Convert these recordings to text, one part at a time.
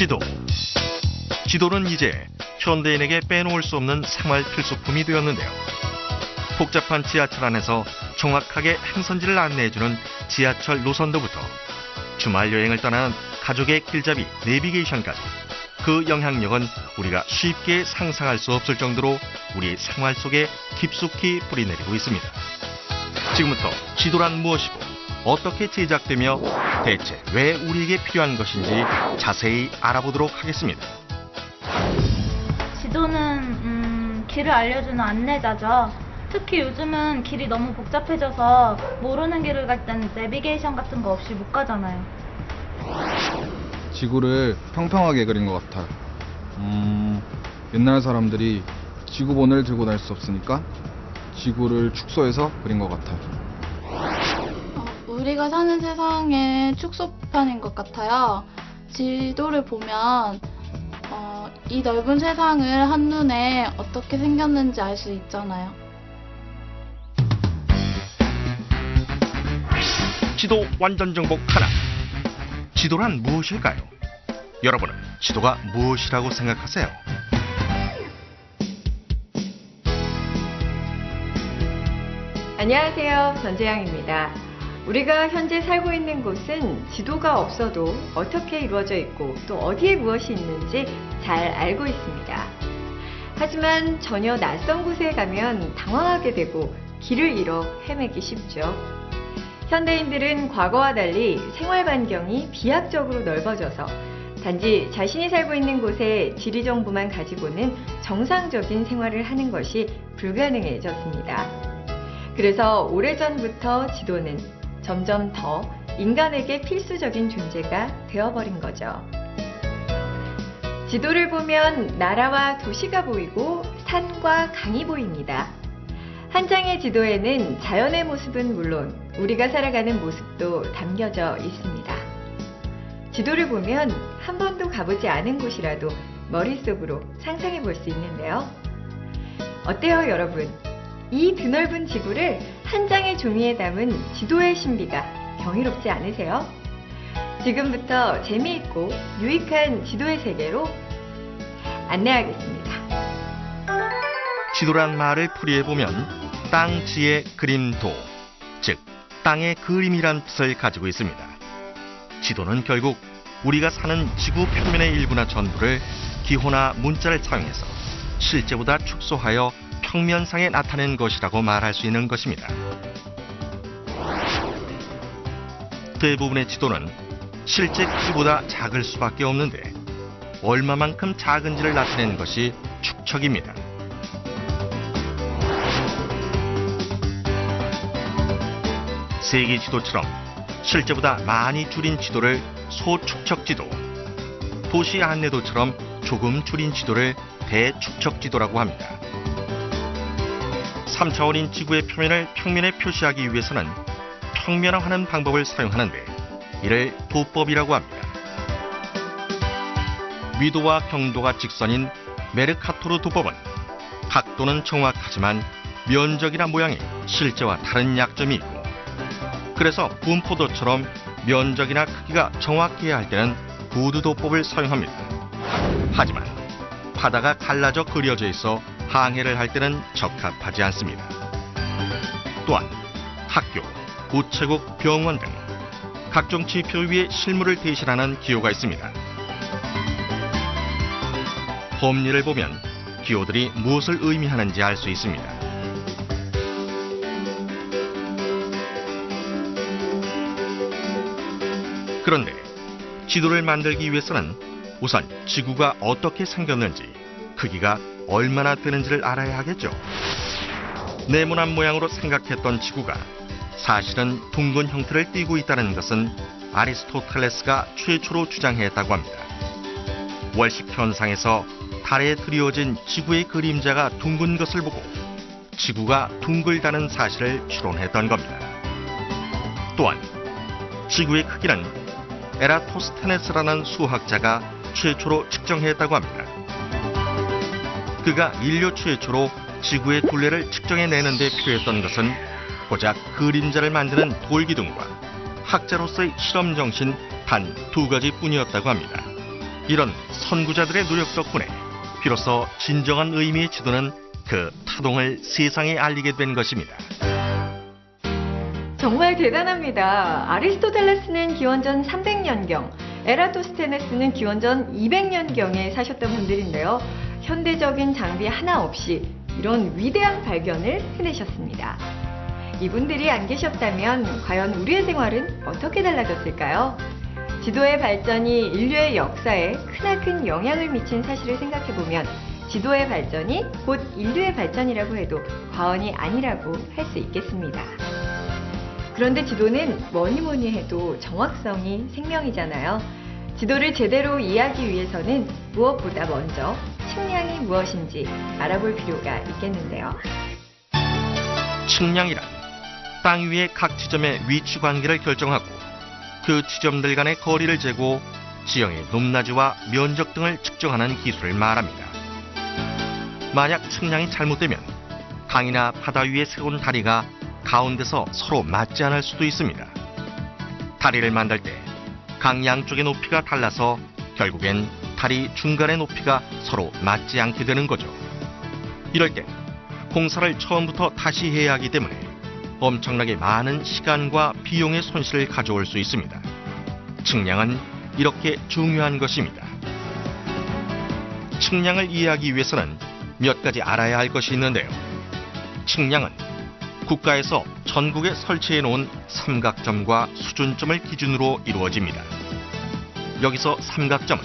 지도. 지도는 이제 현대인에게 빼놓을 수 없는 생활 필수품이 되었는데요. 복잡한 지하철 안에서 정확하게 행선지를 안내해주는 지하철 노선도부터 주말 여행을 떠나는 가족의 길잡이 내비게이션까지 그 영향력은 우리가 쉽게 상상할 수 없을 정도로 우리 생활 속에 깊숙이 뿌리내리고 있습니다. 지금부터 지도란 무엇이고 어떻게 제작되며 대체 왜 우리에게 필요한 것인지 자세히 알아보도록 하겠습니다. 지도는 길을 알려주는 안내자죠. 특히 요즘은 길이 너무 복잡해져서 모르는 길을 갈 땐 내비게이션 같은 거 없이 못 가잖아요. 지구를 평평하게 그린 것 같아요. 옛날 사람들이 지구본을 들고 다닐 수 없으니까 지구를 축소해서 그린 것 같아요. 우리가 사는 세상의 축소판인 것 같아요. 지도를 보면 이 넓은 세상을 한눈에 어떻게 생겼는지 알 수 있잖아요. 지도 완전 정복 하나. 지도란 무엇일까요? 여러분은 지도가 무엇이라고 생각하세요? 안녕하세요. 전재양입니다. 우리가 현재 살고 있는 곳은 지도가 없어도 어떻게 이루어져 있고 또 어디에 무엇이 있는지 잘 알고 있습니다. 하지만 전혀 낯선 곳에 가면 당황하게 되고 길을 잃어 헤매기 쉽죠. 현대인들은 과거와 달리 생활 반경이 비약적으로 넓어져서 단지 자신이 살고 있는 곳의 지리 정보만 가지고는 정상적인 생활을 하는 것이 불가능해졌습니다. 그래서 오래전부터 지도는 점점 더 인간에게 필수적인 존재가 되어버린 거죠. 지도를 보면 나라와 도시가 보이고 산과 강이 보입니다. 한 장의 지도에는 자연의 모습은 물론 우리가 살아가는 모습도 담겨져 있습니다. 지도를 보면 한 번도 가보지 않은 곳이라도 머릿속으로 상상해 볼 수 있는데요. 어때요, 여러분? 이 드넓은 지구를 한 장의 종이에 담은 지도의 신비가 경이롭지 않으세요? 지금부터 재미있고 유익한 지도의 세계로 안내하겠습니다. 지도란 말을 풀이해보면 땅지의 그림도, 즉 땅의 그림이란 뜻을 가지고 있습니다. 지도는 결국 우리가 사는 지구 표면의 일부나 전부를 기호나 문자를 사용해서 실제보다 축소하여 평면상에 나타낸 것이라고 말할 수 있는 것입니다. 대부분의 지도는 실제 크기보다 작을 수밖에 없는데 얼마만큼 작은지를 나타낸 것이 축척입니다. 세계 지도처럼 실제보다 많이 줄인 지도를 소축척 지도, 도시 안내도처럼 조금 줄인 지도를 대축척 지도라고 합니다. 3차원인 지구의 표면을 평면에 표시하기 위해서는 평면화하는 방법을 사용하는데 이를 도법이라고 합니다. 위도와 경도가 직선인 메르카토르 도법은 각도는 정확하지만 면적이나 모양이 실제와 다른 약점이 있고, 그래서 분포도처럼 면적이나 크기가 정확해야 할 때는 구두도법을 사용합니다. 하지만 바다가 갈라져 그려져 있어 항해를 할 때는 적합하지 않습니다. 또한 학교, 우체국, 병원 등 각종 지표 위에 실물을 대신하는 기호가 있습니다. 법리를 보면 기호들이 무엇을 의미하는지 알 수 있습니다. 그런데 지도를 만들기 위해서는 우선 지구가 어떻게 생겼는지, 크기가 얼마나 되는지를 알아야 하겠죠. 네모난 모양으로 생각했던 지구가 사실은 둥근 형태를 띠고 있다는 것은 아리스토텔레스가 최초로 주장했다고 합니다. 월식 현상에서 달에 드리워진 지구의 그림자가 둥근 것을 보고 지구가 둥글다는 사실을 추론했던 겁니다. 또한 지구의 크기는 에라토스테네스라는 수학자가 최초로 측정했다고 합니다. 그가 인류 최초로 지구의 둘레를 측정해내는 데 필요했던 것은 고작 그림자를 만드는 돌기둥과 학자로서의 실험 정신 단 2가지뿐이었다고 합니다. 이런 선구자들의 노력 덕분에 비로소 진정한 의미의 지도는 그 타동을 세상에 알리게 된 것입니다. 정말 대단합니다. 아리스토텔레스는 기원전 300년경, 에라토스테네스는 기원전 200년경에 사셨던 분들인데요. 현대적인 장비 하나 없이 이런 위대한 발견을 해내셨습니다. 이분들이 안 계셨다면 과연 우리의 생활은 어떻게 달라졌을까요? 지도의 발전이 인류의 역사에 크나큰 영향을 미친 사실을 생각해보면 지도의 발전이 곧 인류의 발전이라고 해도 과언이 아니라고 할 수 있겠습니다. 그런데 지도는 뭐니 해도 정확성이 생명이잖아요. 지도를 제대로 이해하기 위해서는 무엇보다 먼저 측량이 무엇인지 알아볼 필요가 있겠는데요. 측량이란 땅 위의 각 지점의 위치 관계를 결정하고 그 지점들 간의 거리를 재고 지형의 높낮이와 면적 등을 측정하는 기술을 말합니다. 만약 측량이 잘못되면 강이나 바다 위에 세운 다리가 가운데서 서로 맞지 않을 수도 있습니다. 다리를 만들 때 강 양쪽의 높이가 달라서 결국엔 다리 중간의 높이가 서로 맞지 않게 되는 거죠. 이럴 땐 공사를 처음부터 다시 해야 하기 때문에 엄청나게 많은 시간과 비용의 손실을 가져올 수 있습니다. 측량은 이렇게 중요한 것입니다. 측량을 이해하기 위해서는 몇 가지 알아야 할 것이 있는데요. 측량은 국가에서 전국에 설치해 놓은 삼각점과 수준점을 기준으로 이루어집니다. 여기서 삼각점은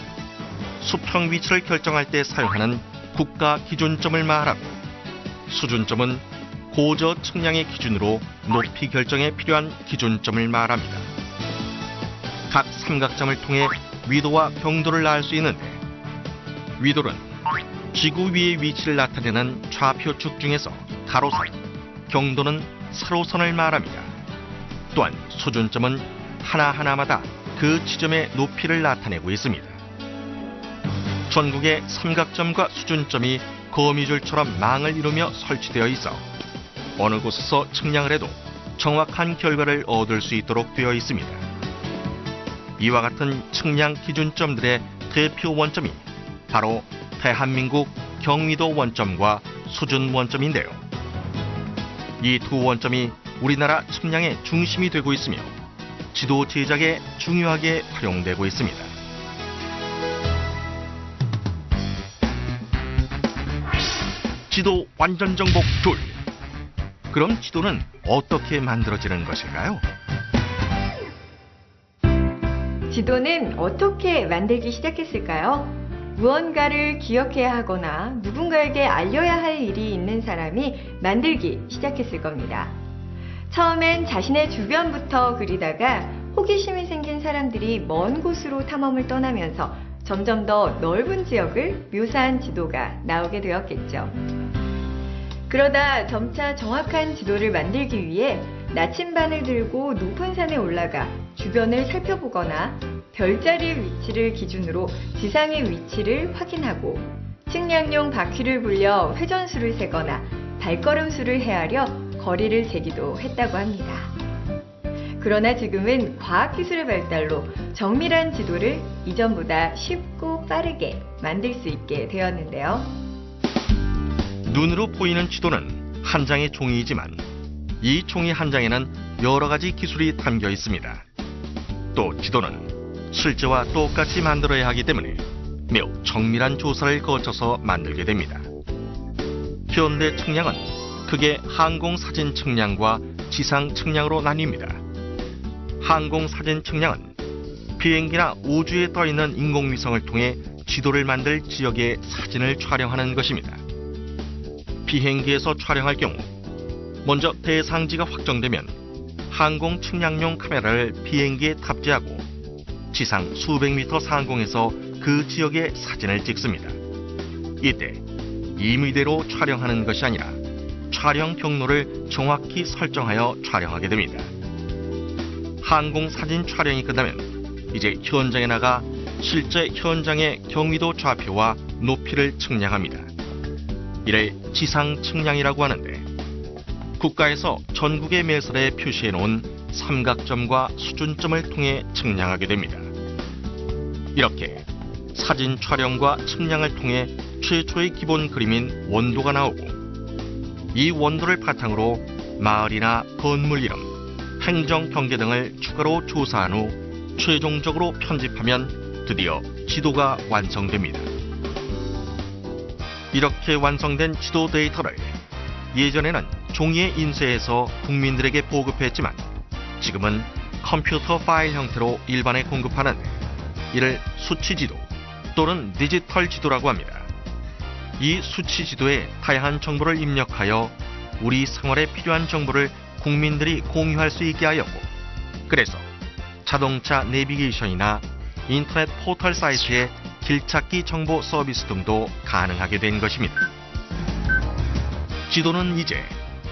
수평 위치를 결정할 때 사용하는 국가 기준점을 말하고, 수준점은 고저 측량의 기준으로 높이 결정에 필요한 기준점을 말합니다. 각 삼각점을 통해 위도와 경도를 알 수 있는데, 위도는 지구 위의 위치를 나타내는 좌표축 중에서 가로선, 경도는 세로선을 말합니다. 또한 수준점은 하나하나마다 그 지점의 높이를 나타내고 있습니다. 전국의 삼각점과 수준점이 거미줄처럼 망을 이루며 설치되어 있어 어느 곳에서 측량을 해도 정확한 결과를 얻을 수 있도록 되어 있습니다. 이와 같은 측량 기준점들의 대표 원점이 바로 대한민국 경위도 원점과 수준 원점인데요. 이 두 원점이 우리나라 측량의 중심이 되고 있으며 지도 제작에 중요하게 활용되고 있습니다. 지도 완전 정복 2. 그럼 지도는 어떻게 만들어지는 것일까요? 지도는 어떻게 만들기 시작했을까요? 무언가를 기억해야 하거나 누군가에게 알려야 할 일이 있는 사람이 만들기 시작했을 겁니다. 처음엔 자신의 주변부터 그리다가 호기심이 생긴 사람들이 먼 곳으로 탐험을 떠나면서 점점 더 넓은 지역을 묘사한 지도가 나오게 되었겠죠. 그러다 점차 정확한 지도를 만들기 위해 나침반을 들고 높은 산에 올라가 주변을 살펴보거나 별자리의 위치를 기준으로 지상의 위치를 확인하고 측량용 바퀴를 굴려 회전수를 세거나 발걸음수를 헤아려 거리를 재기도 했다고 합니다. 그러나 지금은 과학기술의 발달로 정밀한 지도를 이전보다 쉽고 빠르게 만들 수 있게 되었는데요. 눈으로 보이는 지도는 한 장의 종이이지만 이 종이 한 장에는 여러 가지 기술이 담겨 있습니다. 또 지도는 실제와 똑같이 만들어야 하기 때문에 매우 정밀한 조사를 거쳐서 만들게 됩니다. 현대 측량은 크게 항공사진 측량과 지상 측량으로 나뉩니다. 항공사진 측량은 비행기나 우주에 떠 있는 인공위성을 통해 지도를 만들 지역의 사진을 촬영하는 것입니다. 비행기에서 촬영할 경우 먼저 대상지가 확정되면 항공 측량용 카메라를 비행기에 탑재하고 지상 수백 미터 상공에서 그 지역의 사진을 찍습니다. 이때 임의대로 촬영하는 것이 아니라 촬영 경로를 정확히 설정하여 촬영하게 됩니다. 항공 사진 촬영이 끝나면 이제 현장에 나가 실제 현장의 경위도 좌표와 높이를 측량합니다. 이를 지상 측량이라고 하는데, 국가에서 전국의 매설에 표시해 놓은 삼각점과 수준점을 통해 측량하게 됩니다. 이렇게 사진 촬영과 측량을 통해 최초의 기본 그림인 원도가 나오고, 이 원도를 바탕으로 마을이나 건물 이름, 행정 경계 등을 추가로 조사한 후 최종적으로 편집하면 드디어 지도가 완성됩니다. 이렇게 완성된 지도 데이터를 예전에는 종이에 인쇄해서 국민들에게 보급했지만 지금은 컴퓨터 파일 형태로 일반에 공급하는 이를 수치지도 또는 디지털 지도라고 합니다. 이 수치지도에 다양한 정보를 입력하여 우리 생활에 필요한 정보를 국민들이 공유할 수 있게 하였고, 그래서 자동차 내비게이션이나 인터넷 포털 사이트의 길찾기 정보 서비스 등도 가능하게 된 것입니다. 지도는 이제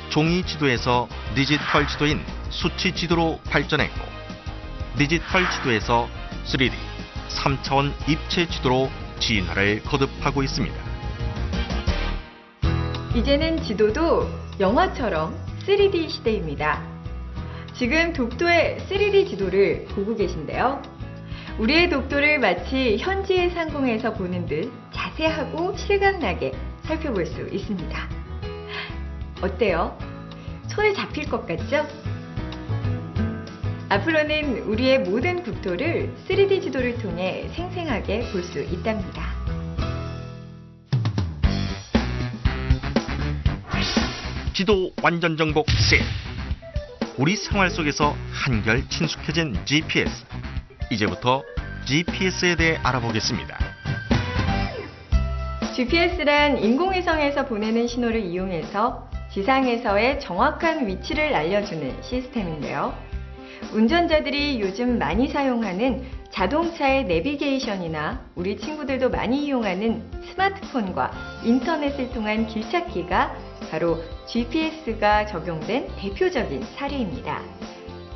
종이 지도에서 디지털 지도인 수치 지도로 발전했고, 디지털 지도에서 3D, 3차원 입체 지도로 진화를 거듭하고 있습니다. 이제는 지도도 영화처럼 3D 시대입니다. 지금 독도의 3D 지도를 보고 계신데요. 우리의 독도를 마치 현지의 상공에서 보는 듯 자세하고 실감나게 살펴볼 수 있습니다. 어때요? 손에 잡힐 것 같죠? 앞으로는 우리의 모든 국토를 3D 지도를 통해 생생하게 볼 수 있답니다. 지도 완전 정복 셋. 우리 생활 속에서 한결 친숙해진 GPS. 이제부터 GPS에 대해 알아보겠습니다. GPS란 인공위성에서 보내는 신호를 이용해서 지상에서의 정확한 위치를 알려주는 시스템인데요. 운전자들이 요즘 많이 사용하는 자동차의 내비게이션이나 우리 친구들도 많이 이용하는 스마트폰과 인터넷을 통한 길찾기가 바로 GPS가 적용된 대표적인 사례입니다.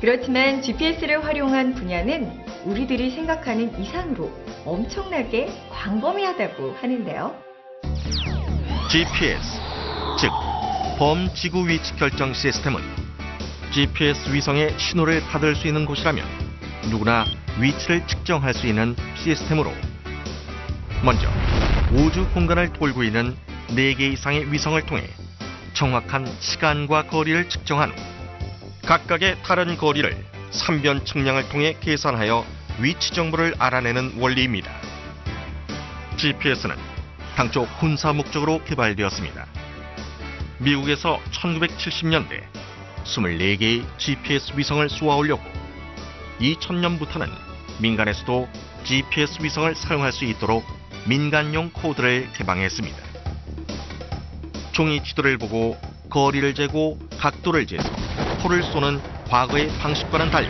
그렇지만 GPS를 활용한 분야는 우리들이 생각하는 이상으로 엄청나게 광범위하다고 하는데요. GPS, 즉 범지구 위치 결정 시스템은 GPS 위성의 신호를 받을 수 있는 곳이라면 누구나 위치를 측정할 수 있는 시스템으로, 먼저 우주 공간을 돌고 있는 4개 이상의 위성을 통해 정확한 시간과 거리를 측정한 후 각각의 다른 거리를 삼변 측량을 통해 계산하여 위치 정보를 알아내는 원리입니다. GPS는 당초 군사 목적으로 개발되었습니다. 미국에서 1970년대 24개의 GPS 위성을 쏘아 올렸고 2000년부터는 민간에서도 GPS 위성을 사용할 수 있도록 민간용 코드를 개방했습니다. 종이 지도를 보고 거리를 재고 각도를 재서 포를 쏘는 과거의 방식과는 달리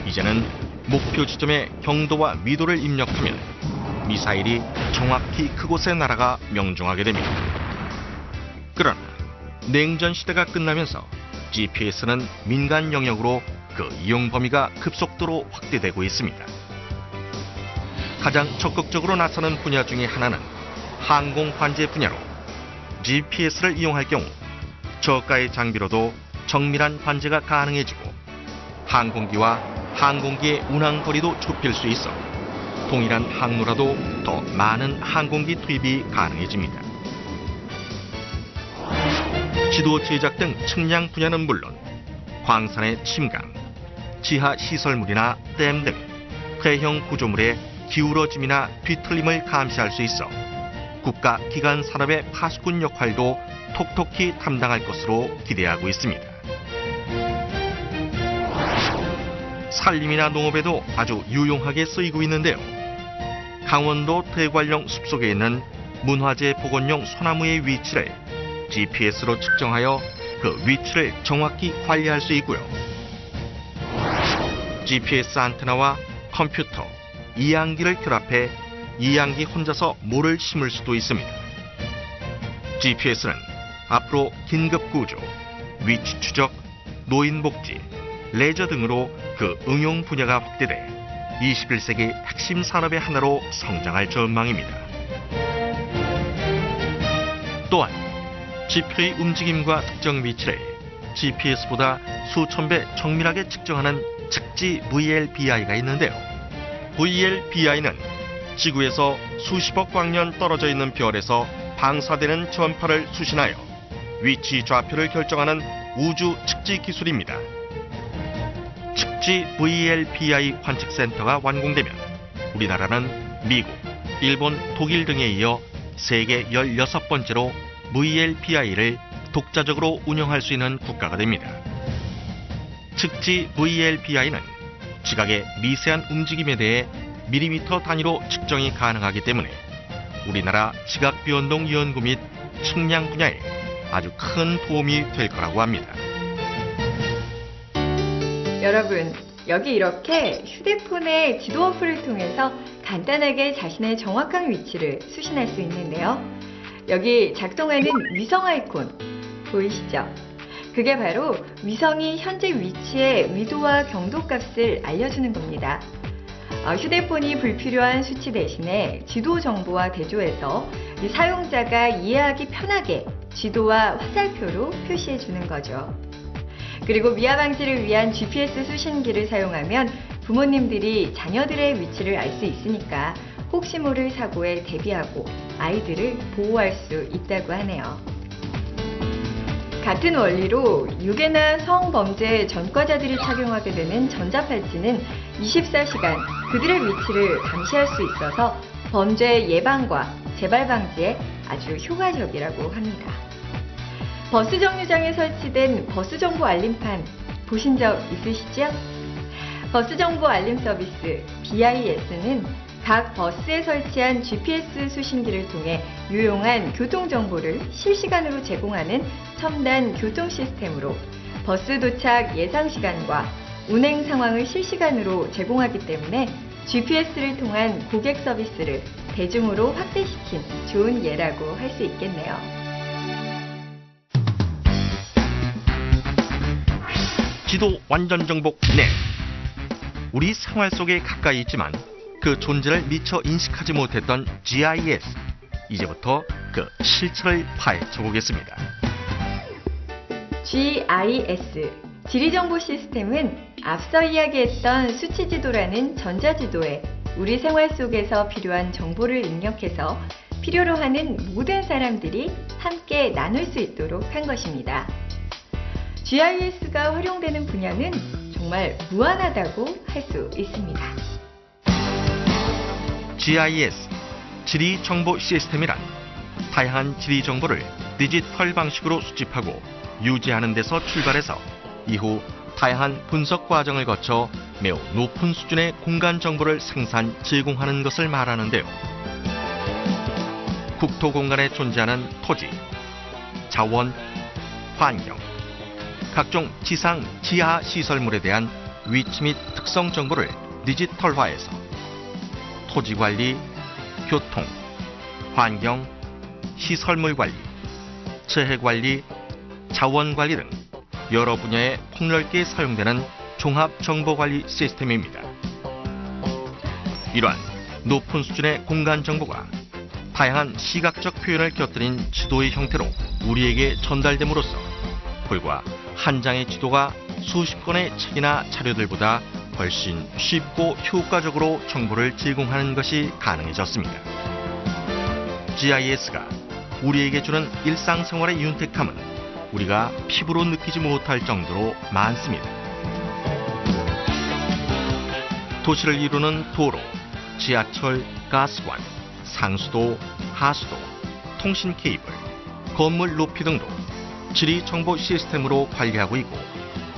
이제는 목표 지점의 경도와 미도를 입력하면 미사일이 정확히 그곳에 날아가 명중하게 됩니다. 그러나 냉전 시대가 끝나면서 GPS는 민간 영역으로 그 이용 범위가 급속도로 확대되고 있습니다. 가장 적극적으로 나서는 분야 중에 하나는 항공 관제 분야로 GPS를 이용할 경우 저가의 장비로도 정밀한 관제가 가능해지고 항공기와 항공기의 운항 거리도 좁힐 수 있어 동일한 항로라도 더 많은 항공기 투입이 가능해집니다. 지도 제작 등 측량 분야는 물론 광산의 침강, 지하 시설물이나 댐 등 대형 구조물의 기울어짐이나 뒤틀림을 감시할 수 있어 국가 기관 산업의 파수꾼 역할도 톡톡히 담당할 것으로 기대하고 있습니다. 산림이나 농업에도 아주 유용하게 쓰이고 있는데요. 강원도 대관령 숲속에 있는 문화재 복원용 소나무의 위치를 GPS로 측정하여 그 위치를 정확히 관리할 수 있고요. GPS 안테나와 컴퓨터, 이양기를 결합해 이양기 혼자서 모를 심을 수도 있습니다. GPS는 앞으로 긴급구조, 위치 추적, 노인복지, 레저 등으로 그 응용 분야가 확대돼 21세기 핵심 산업의 하나로 성장할 전망입니다. 또한 지표의 움직임과 특정 위치를 GPS보다 수천 배 정밀하게 측정하는 측지 VLBI가 있는데요. VLBI는 지구에서 수십억 광년 떨어져 있는 별에서 방사되는 전파를 수신하여 위치 좌표를 결정하는 우주 측지 기술입니다. 측지 VLBI 관측센터가 완공되면 우리나라는 미국, 일본, 독일 등에 이어 세계 16번째로 VLBI를 독자적으로 운영할 수 있는 국가가 됩니다. 측지 VLBI는 지각의 미세한 움직임에 대해 밀리미터 단위로 측정이 가능하기 때문에 우리나라 지각 변동 연구 및 측량 분야에 아주 큰 도움이 될 거라고 합니다. 여러분, 여기 이렇게 휴대폰의 지도 어플을 통해서 간단하게 자신의 정확한 위치를 수신할 수 있는데요. 여기 작동하는 위성 아이콘 보이시죠? 그게 바로 위성이 현재 위치의 위도와 경도 값을 알려주는 겁니다. 휴대폰이 불필요한 수치 대신에 지도 정보와 대조해서 이 사용자가 이해하기 편하게 지도와 화살표로 표시해 주는 거죠. 그리고 미화 방지를 위한 GPS 수신기를 사용하면 부모님들이 자녀들의 위치를 알 수 있으니까 혹시 모를 사고에 대비하고 아이들을 보호할 수 있다고 하네요. 같은 원리로 유괴나 성범죄 전과자들이 착용하게 되는 전자팔찌는 24시간 그들의 위치를 감시할 수 있어서 범죄 예방과 재발 방지에 아주 효과적이라고 합니다. 버스 정류장에 설치된 버스 정보 알림판 보신 적 있으시죠? 버스 정보 알림 서비스 BIS는 각 버스에 설치한 GPS 수신기를 통해 유용한 교통 정보를 실시간으로 제공하는 첨단 교통 시스템으로 버스 도착 예상 시간과 운행 상황을 실시간으로 제공하기 때문에 GPS를 통한 고객 서비스를 대중으로 확대시킨 좋은 예라고 할 수 있겠네요. 지도 완전 정복 넷. 우리 생활 속에 가까이 있지만 그 존재를 미처 인식하지 못했던 GIS. 이제부터 그 실체를 파헤쳐 보겠습니다. GIS, 지리정보 시스템은 앞서 이야기했던 수치지도라는 전자지도에 우리 생활 속에서 필요한 정보를 입력해서 필요로 하는 모든 사람들이 함께 나눌 수 있도록 한 것입니다. GIS가 활용되는 분야는 정말 무한하다고 할 수 있습니다. GIS, 지리 정보 시스템이란 다양한 지리 정보를 디지털 방식으로 수집하고 유지하는 데서 출발해서 이후 다양한 분석 과정을 거쳐 매우 높은 수준의 공간 정보를 생산, 제공하는 것을 말하는데요. 국토 공간에 존재하는 토지, 자원, 환경, 각종 지상, 지하 시설물에 대한 위치 및 특성 정보를 디지털화해서 토지 관리, 교통, 환경, 시설물 관리, 재해 관리, 자원 관리 등 여러 분야에 폭넓게 사용되는 종합 정보 관리 시스템입니다. 이러한 높은 수준의 공간 정보가 다양한 시각적 표현을 곁들인 지도의 형태로 우리에게 전달됨으로써 불과 한 장의 지도가 수십 건의 책이나 자료들보다 훨씬 쉽고 효과적으로 정보를 제공하는 것이 가능해졌습니다. GIS가 우리에게 주는 일상생활의 윤택함은 우리가 피부로 느끼지 못할 정도로 많습니다. 도시를 이루는 도로, 지하철, 가스관, 상수도, 하수도, 통신 케이블, 건물 높이 등도 지리 정보 시스템으로 관리하고 있고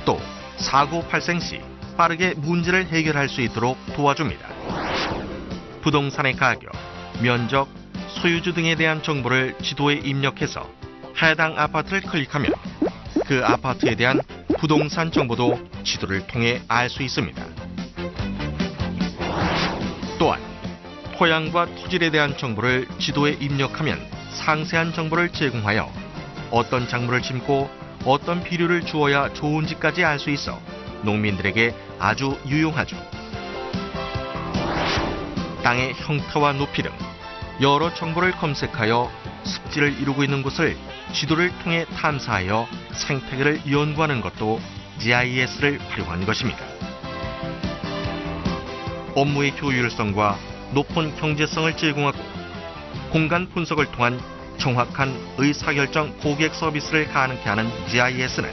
또 사고 발생 시 빠르게 문제를 해결할 수 있도록 도와줍니다. 부동산의 가격, 면적, 소유주 등에 대한 정보를 지도에 입력해서 해당 아파트를 클릭하면 그 아파트에 대한 부동산 정보도 지도를 통해 알 수 있습니다. 또한 토양과 토질에 대한 정보를 지도에 입력하면 상세한 정보를 제공하여 어떤 작물을 심고 어떤 비료를 주어야 좋은지까지 알 수 있어 농민들에게 아주 유용하죠. 땅의 형태와 높이 등 여러 정보를 검색하여 습지를 이루고 있는 곳을 지도를 통해 탐사하여 생태계를 연구하는 것도 GIS를 활용한 것입니다. 업무의 효율성과 높은 경제성을 제공하고 공간 분석을 통한 정확한 의사결정 고객 서비스를 가능케 하는 GIS는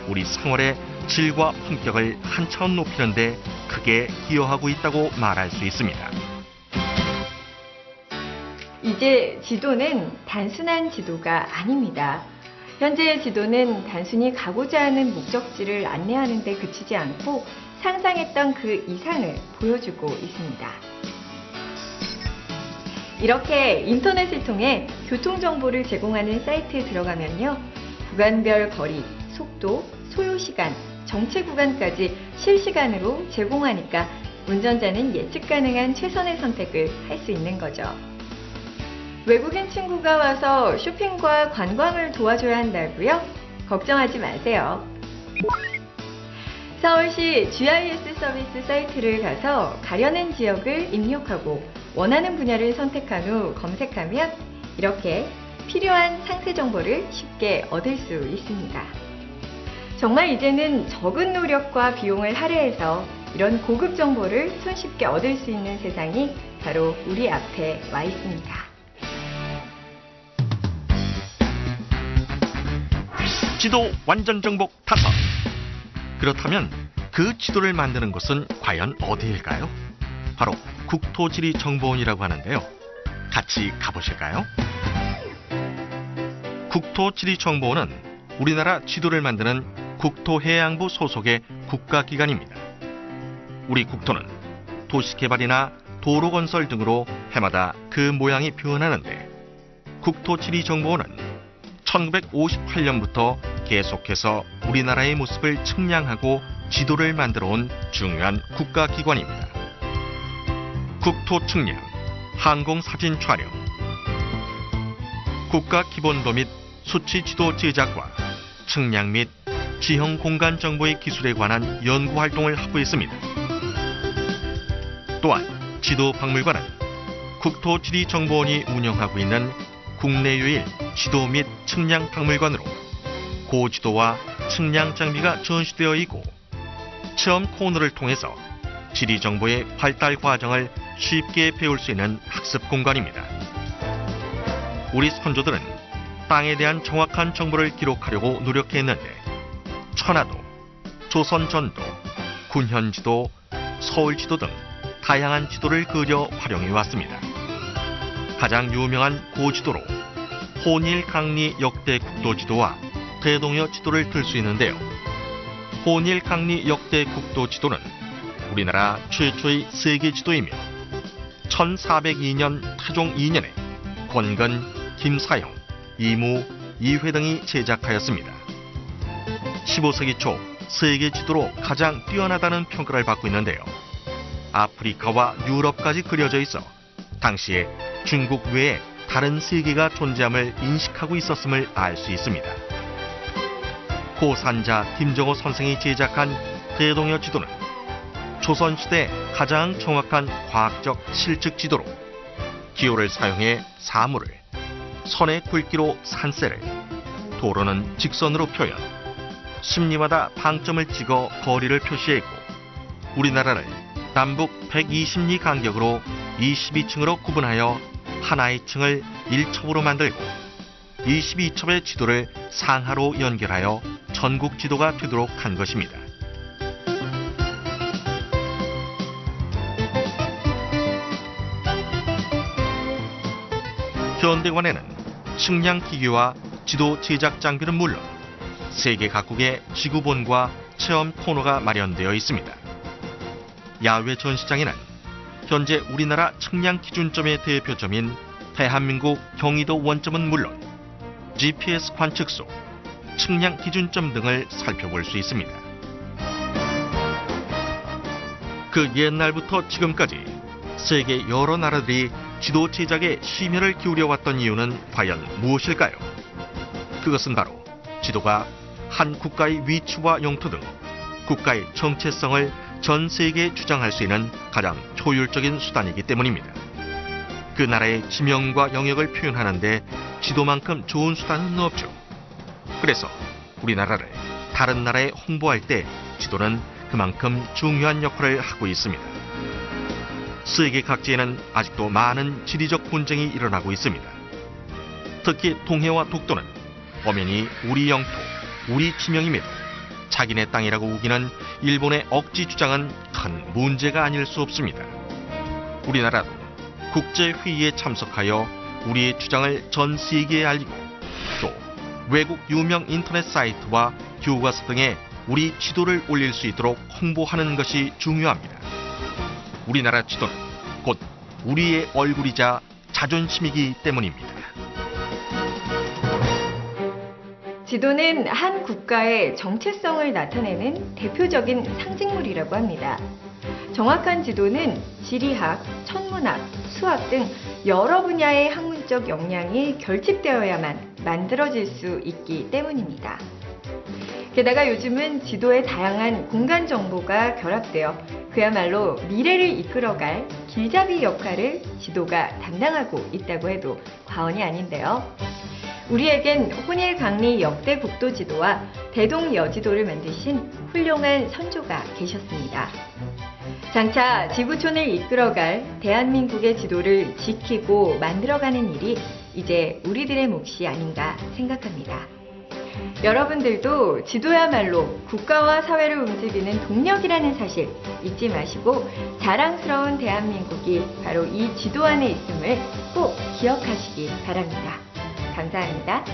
우리 생활의 질과 품격을 한 차원 높이는 데 크게 기여하고 있다고 말할 수 있습니다. 이제 지도는 단순한 지도가 아닙니다. 현재의 지도는 단순히 가고자 하는 목적지를 안내하는 데 그치지 않고 상상했던 그 이상을 보여주고 있습니다. 이렇게 인터넷을 통해 교통정보를 제공하는 사이트에 들어가면요. 구간별 거리, 속도, 소요시간, 정체 구간까지 실시간으로 제공하니까 운전자는 예측 가능한 최선의 선택을 할 수 있는 거죠. 외국인 친구가 와서 쇼핑과 관광을 도와줘야 한다고요? 걱정하지 마세요. 서울시 GIS 서비스 사이트를 가서 가려는 지역을 입력하고 원하는 분야를 선택한 후 검색하면 이렇게 필요한 상세 정보를 쉽게 얻을 수 있습니다. 정말 이제는 적은 노력과 비용을 할애해서 이런 고급 정보를 손쉽게 얻을 수 있는 세상이 바로 우리 앞에 와 있습니다. 지도 완전 정복 5. 그렇다면 그 지도를 만드는 곳은 과연 어디일까요? 바로 국토지리정보원이라고 하는데요. 같이 가보실까요? 국토지리정보원은 우리나라 지도를 만드는 국토해양부 소속의 국가기관입니다. 우리 국토는 도시개발이나 도로건설 등으로 해마다 그 모양이 변하는데 국토지리정보원은 1958년부터 계속해서 우리나라의 모습을 측량하고 지도를 만들어 온 중요한 국가기관입니다. 국토 측량, 항공사진 촬영, 국가기본도 및 수치지도 제작과 측량 및 지형 공간 정보의 기술에 관한 연구활동을 하고 있습니다. 또한 지도박물관은 국토지리정보원이 운영하고 있는 국내 유일 지도 및 측량 박물관으로 고지도와 측량 장비가 전시되어 있고 체험 코너를 통해서 지리 정보의 발달 과정을 쉽게 배울 수 있는 학습 공간입니다. 우리 선조들은 땅에 대한 정확한 정보를 기록하려고 노력했는데 천하도, 조선전도, 군현지도, 서울지도 등 다양한 지도를 그려 활용해 왔습니다. 가장 유명한 고지도로 혼일 강리 역대 국도지도와 대동여 지도를 들 수 있는데요. 혼일 강리 역대 국도지도는 우리나라 최초의 세계 지도이며 1402년 태종 2년에 권근, 김사형, 이무, 이회 등이 제작하였습니다. 15세기 초 세계 지도로 가장 뛰어나다는 평가를 받고 있는데요. 아프리카와 유럽까지 그려져 있어 당시에 중국 외에 다른 세계가 존재함을 인식하고 있었음을 알 수 있습니다. 고산자 김정호 선생이 제작한 대동여 지도는 조선시대 가장 정확한 과학적 실측 지도로 기호를 사용해 사물을, 선의 굵기로 산세를, 도로는 직선으로 표현, 십리마다 방점을 찍어 거리를 표시했고 우리나라를 남북 120리 간격으로 22층으로 구분하여 하나의 층을 1첩으로 만들고 22첩의 지도를 상하로 연결하여 전국 지도가 되도록 한 것입니다. 현대관에는 측량 기계와 지도 제작 장비는 물론 세계 각국의 지구본과 체험 코너가 마련되어 있습니다. 야외 전시장에는 현재 우리나라 측량 기준점의 대표점인 대한민국 경의도 원점은 물론 GPS 관측소, 측량 기준점 등을 살펴볼 수 있습니다. 그 옛날부터 지금까지 세계 여러 나라들이 지도 제작에 심혈을 기울여왔던 이유는 과연 무엇일까요? 그것은 바로 지도가 한 국가의 위치와 영토 등 국가의 정체성을 전 세계에 주장할 수 있는 가장 효율적인 수단이기 때문입니다. 그 나라의 지명과 영역을 표현하는데 지도만큼 좋은 수단은 없죠. 그래서 우리나라를 다른 나라에 홍보할 때 지도는 그만큼 중요한 역할을 하고 있습니다. 세계 각지에는 아직도 많은 지리적 분쟁이 일어나고 있습니다. 특히 동해와 독도는 엄연히 우리 영토, 우리 지명임에도 자기네 땅이라고 우기는 일본의 억지 주장은 큰 문제가 아닐 수 없습니다. 우리나라도 국제회의에 참석하여 우리의 주장을 전 세계에 알리고 또 외국 유명 인터넷 사이트와 교과서 등에 우리 지도를 올릴 수 있도록 홍보하는 것이 중요합니다. 우리나라 지도는 곧 우리의 얼굴이자 자존심이기 때문입니다. 지도는 한 국가의 정체성을 나타내는 대표적인 상징물이라고 합니다. 정확한 지도는 지리학, 천문학, 수학 등 여러 분야의 학문적 역량이 결집되어야만 만들어질 수 있기 때문입니다. 게다가 요즘은 지도에 다양한 공간 정보가 결합되어 그야말로 미래를 이끌어갈 길잡이 역할을 지도가 담당하고 있다고 해도 과언이 아닌데요. 우리에겐 혼일강리 역대 국도 지도와 대동 여지도를 만드신 훌륭한 선조가 계셨습니다. 장차 지구촌을 이끌어갈 대한민국의 지도를 지키고 만들어가는 일이 이제 우리들의 몫이 아닌가 생각합니다. 여러분들도 지도야말로 국가와 사회를 움직이는 동력이라는 사실 잊지 마시고 자랑스러운 대한민국이 바로 이 지도 안에 있음을 꼭 기억하시기 바랍니다. 감사합니다.